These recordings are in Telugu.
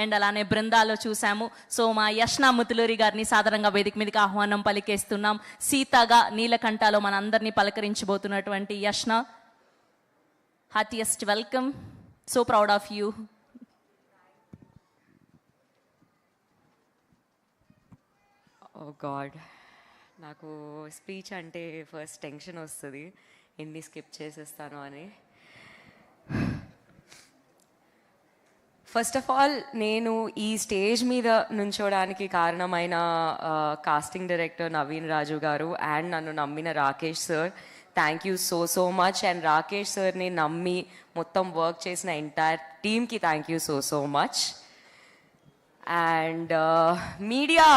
అండ్ అలానే బృందాలో చూసాము. సో మా యష్నా ముతులూరి గారిని సాధారణంగా వేదిక మీదకి ఆహ్వానం పలికేస్తున్నాం. సీతగా నీలకంఠలో మన అందరినీ పలకరించబోతున్నటువంటి Yashna, heartiest welcome. So proud of you. Oh God, నాకు స్పీచ్ అంటే ఫస్ట్ టెన్షన్ వస్తుంది, ఎన్ని స్కిప్ చేసేస్తాను అని. ఫస్ట్ ఆఫ్ ఆల్, నేను ఈ స్టేజ్ మీద నుంచోడానికి కారణమైన కాస్టింగ్ డైరెక్టర్ నవీన్ రాజు గారు అండ్ నన్ను నమ్మిన Rakesh sir, thank you so much. And Rakesh సార్ని నమ్మి మొత్తం వర్క్ చేసిన ఎంటైర్ టీమ్కి thank you so much. And media,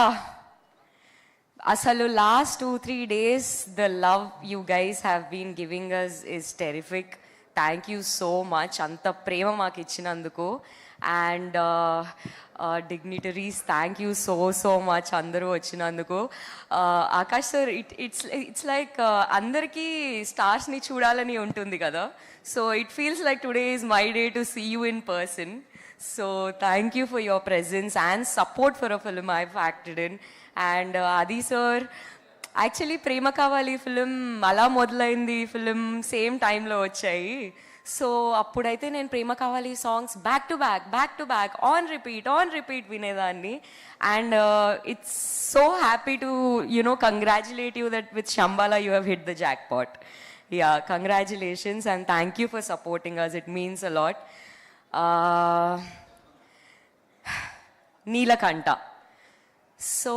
అసలు last 2-3 days the love you guys have been giving us is terrific. Thank you so much, అంత ప్రేమ మాకు ఇచ్చినందుకు. And dignitaries, thank you so much అందరూ వచ్చినందుకు. ఆకాష్ సార్, ఇట్స్ లైక్ అందరికీ స్టార్స్ని చూడాలని ఉంటుంది కదా, so it feels like today is my day to see you in person. So thank you for your presence and support for a film I have acted in. And అది సార్, యాక్చువల్లీ ప్రేమ కావాలి ఫిలిం అలా మొదలైంది, ఫిలిం సేమ్ టైంలో వచ్చాయి. సో అప్పుడైతే నేను Prema Kavali songs back to back on repeat వినేదాన్ని. And it's so happy to congratulate you that with Shambhala you have hit the jackpot. Yeah, congratulations and thank you for supporting us, it means a lot. Neelakantha. So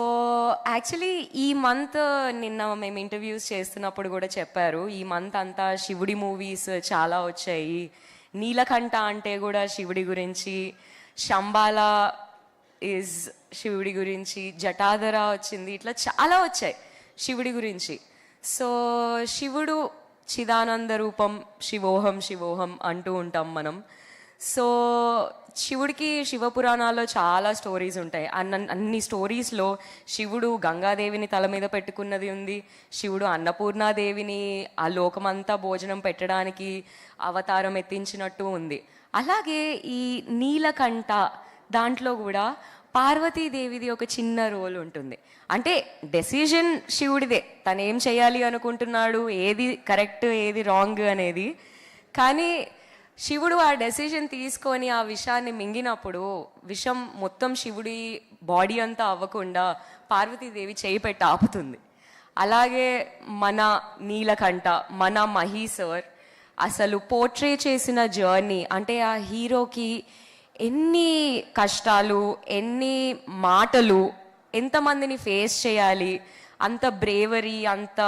actually ఈ మంత్, నిన్న మేము ఇంటర్వ్యూస్ చేస్తున్నప్పుడు కూడా చెప్పారు, ఈ మంత్ అంతా శివుడి మూవీస్ చాలా వచ్చాయి. నీలకంఠ అంటే కూడా శివుడి గురించి, శంబాలా ఈజ్ శివుడి గురించి, జటాధర వచ్చింది, ఇట్లా చాలా వచ్చాయి శివుడి గురించి. సో శివుడు చిదానంద రూపం, శివోహం అంటూ ఉంటాం మనం. సో శివుడికి శివపురాణాల్లో చాలా స్టోరీస్ ఉంటాయి. అన్ని స్టోరీస్లో శివుడు గంగాదేవిని తల మీద పెట్టుకున్నది ఉంది, శివుడు అన్నపూర్ణాదేవిని ఆ లోకమంతా భోజనం పెట్టడానికి అవతారం ఎత్తించినట్టు ఉంది. అలాగే ఈ నీలకంఠ దాంట్లో కూడా పార్వతీదేవిది ఒక చిన్న రోల్ ఉంటుంది. అంటే డెసిజన్ శివుడిదే, తను ఏం చేయాలి అనుకుంటున్నాడు, ఏది కరెక్ట్ ఏది రాంగ్ అనేది. కానీ శివుడు ఆ డెసిజన్ తీసుకొని ఆ విషాన్ని మింగినప్పుడు విషం మొత్తం శివుడి బాడీ అంతా అవ్వకుండా పార్వతీదేవి చేయి పెట్టి ఆపుతుంది. అలాగే మన నీలకంఠ, మన మహి సార్ అసలు పోర్ట్రే చేసిన జర్నీ, అంటే ఆ హీరోకి ఎన్ని కష్టాలు, ఎన్ని మాటలు, ఎంతమందిని ఫేస్ చేయాలి, అంత బ్రేవరీ, అంత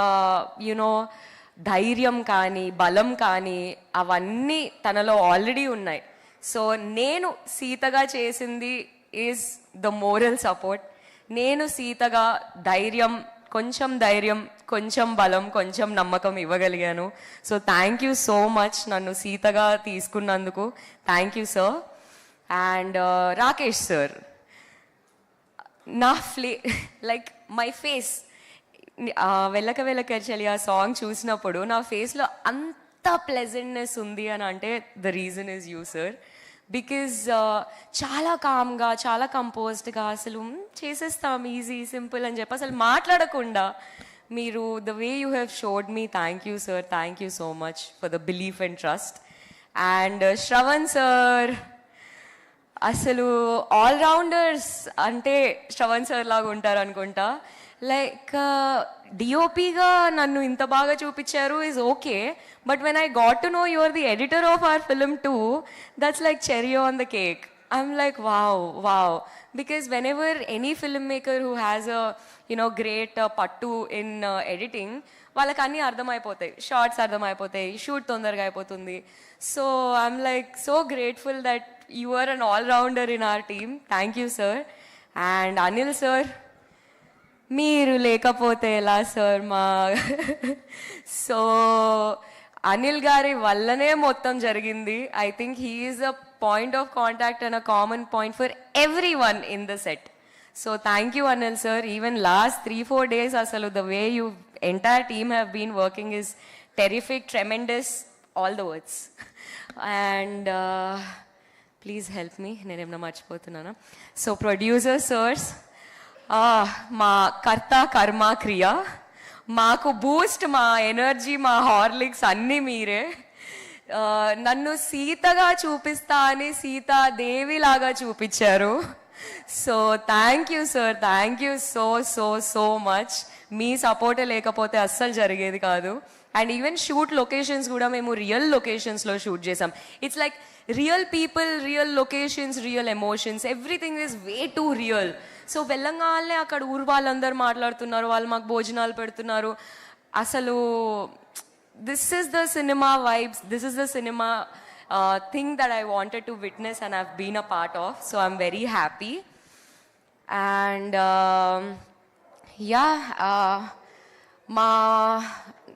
ధైర్యం కానీ బలం కానీ అవన్నీ తనలో ఆల్రెడీ ఉన్నాయి. సో నేను సీతగా చేసింది ఈజ్ ద మోరల్ సపోర్ట్. నేను సీతగా ధైర్యం, కొంచెం బలం, కొంచెం నమ్మకం ఇవ్వగలిగాను. So thank you so much నన్ను సీతగా తీసుకున్నందుకు. Thank you sir. And Rakesh sir, నా లైక్ మై ఫేస్, వెల్లక చలి ఆ సాంగ్ చూసినప్పుడు నా ఫేస్లో అంత ప్లెజెంట్నెస్ ఉంది అని అంటే the reason is you sir. Because చాలా కామ్గా, చాలా కంపోజ్డ్గా అసలు చేసేస్తాం ఈజీ సింపుల్ అని చెప్పి అసలు మాట్లాడకుండా మీరు the way you have showed me, thank you sir, thank you so much for the belief and trust. And Shravan sir, అసలు ఆల్రౌండర్స్ అంటే శ్రవణ్ సార్ లాగా ఉంటారు అనుకుంటా. లైక్ డిఓపిగా నన్ను ఇంత బాగా చూపించారు is okay, but when I got to know your the editor of our film too, that's like cherry on the cake. I'm like wow, because whenever any film maker who has a great పట్టు ఇన్ ఎడిటింగ్, వాళ్ళకి అన్నీ అర్థమైపోతాయి, షార్ట్స్ అర్థమైపోతాయి, షూట్ తొందరగా అయిపోతుంది. So I'm like so grateful that you are an all-rounder in our team. Thank you sir. And Anil sir, మీరు లేకపోతే ఎలా సార్ మా సో అనిల్ గారి వల్లనే మొత్తం జరిగింది. I think he is a point of contact and a common point for everyone in the set. So thank you Anil sir. Even last 3-4 days అసలు the way you entire team have been working is terrific, tremendous, all the words. And please help me, నేనేమన్నా మర్చిపోతున్నానా? సో ప్రొడ్యూసర్ సర్స్, మా కర్త కర్మ క్రియ, మాకు బూస్ట్, మా ఎనర్జీ, మా హార్లిక్స్ అన్నీ మీరే. నన్ను సీతగా చూపిస్తా అని సీతాదేవి లాగా చూపించారు. So thank you sir, thank you so so so much. మీ సపోర్టే లేకపోతే అస్సలు జరిగేది కాదు. అండ్ ఈవెన్ షూట్ లొకేషన్స్ కూడా మేము రియల్ లొకేషన్స్లో షూట్ చేసాం. It's like real people, real locations, real emotions, everything is way two real. So వెళ్ళంగానే అక్కడ ఊరు వాళ్ళందరూ మాట్లాడుతున్నారు, వాళ్ళు మాకు భోజనాలు పెడుతున్నారు. అసలు దిస్ ఈస్ ద సినిమా వైబ్స్, దిస్ ఈస్ ద సినిమా thing that I wanted to witness and I've been a part of. So I'm very happy. And yeah,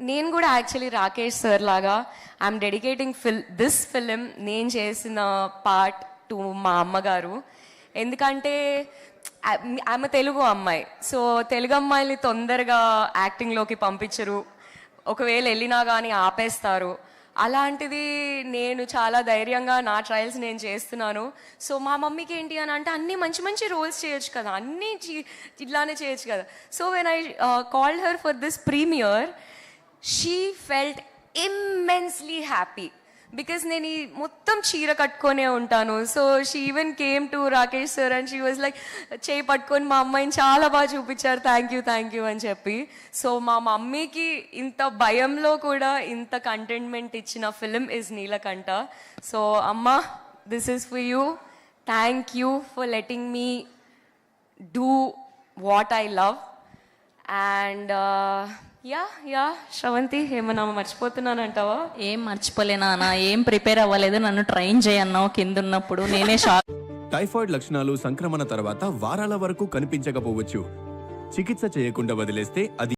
నేను కూడా యాక్చువల్లీ రాకేష్ సార్ లాగా ఐఎమ్ డెడికేటింగ్ దిస్ ఫిలిం, నేను చేసిన పార్ట్ టు మా అమ్మగారు. ఎందుకంటే ఆమె తెలుగు అమ్మాయి. సో తెలుగు అమ్మాయిని తొందరగా యాక్టింగ్లోకి పంపించరు, ఒకవేళ వెళ్ళినా కానీ ఆపేస్తారు. అలాంటిది నేను చాలా ధైర్యంగా నా ట్రయల్స్ నేను చేస్తున్నాను. సో మా మమ్మీకి ఏంటి అని అంటే అన్నీ మంచి మంచి రోల్స్ చేయొచ్చు కదా, అన్నీ ఇట్లానే చేయొచ్చు కదా. So when I called her for this premiere, she felt immensely happy. Because నేను ఈ మొత్తం చీర కట్టుకొనే ఉంటాను. So she even came to Rakesh sir and she was like, చేయి పట్టుకొని మా అమ్మాయిని చాలా బాగా చూపించారు, థ్యాంక్ యూ అని చెప్పి. సో మా మమ్మీకి ఇంత భయంలో కూడా ఇంత కంటెంట్మెంట్ ఇచ్చిన ఫిలిం ఇస్ నీలకంఠ. సో అమ్మ, this is for you. Thank you for letting me do what I love. And yeah Sravanthi, ఏమన్నా మర్చిపోతున్నానంటావా? ఏం మర్చిపోలేనా అన్న, ఏం ప్రిపేర్ అవ్వలేదు, నన్ను ట్రైన్ చేయన్నావు కింద ఉన్నప్పుడు, నేనే షాక్. టైఫాయిడ్ లక్షణాలు సంక్రమణ తర్వాత వారాల వరకు కనిపించకపోవచ్చు. చికిత్స చేయకుండా వదిలేస్తే అది